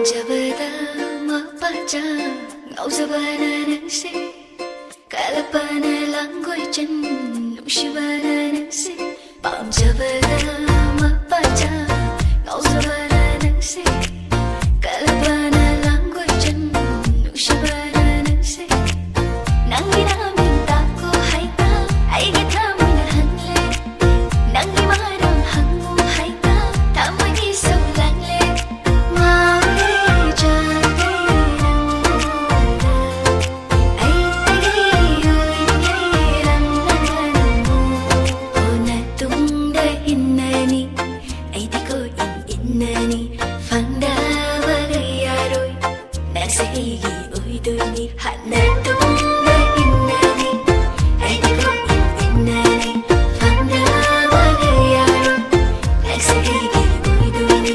Pamjabada mapacha ngausabana nangse kalapana langoy chan nungshibana nangse Pamjabada mapacha ngausabana nangse kalapana langoy chan nungshibana nangse nangi namin tako Heita eigi thamna hangle nangi maram hangu Heita thamjari saulangle Enani fangda bagayaroi nasa eigi oidoni Natungda Enani eigi Enani fangda bagayaroi nasa eigi oidoni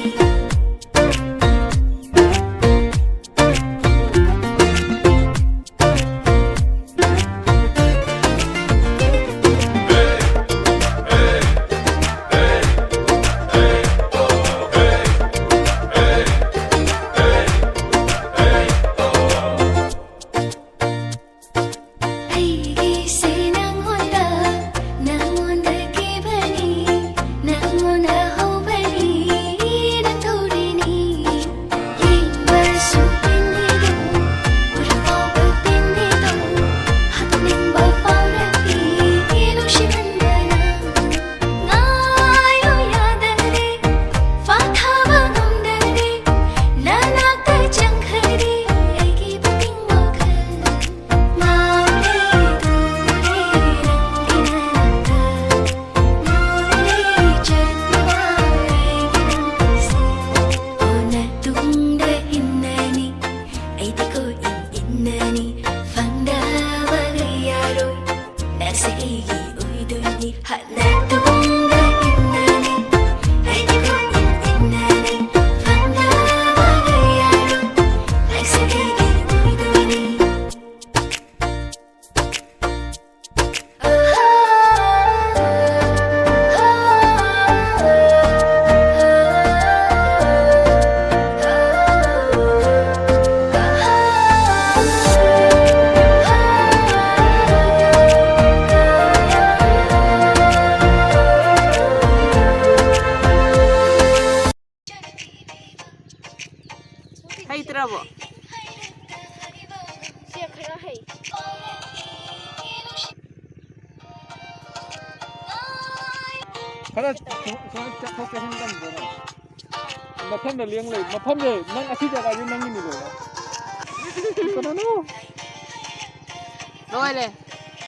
Enani fangda bagayaroi nasa eigi oidoni Natungda Enani eigi Enani fangda bagayaroi nasa eigi oidoni Heita bo. Siya kaya hay. Kadaเขาจะให้ตั้งเลยมาพ่อมเลี้ยงเลยมาพ่อมเลยนั่งอาทิตย์อะไรนั่งนี่เลยนะก็นั่นโอ้ Rồiเลย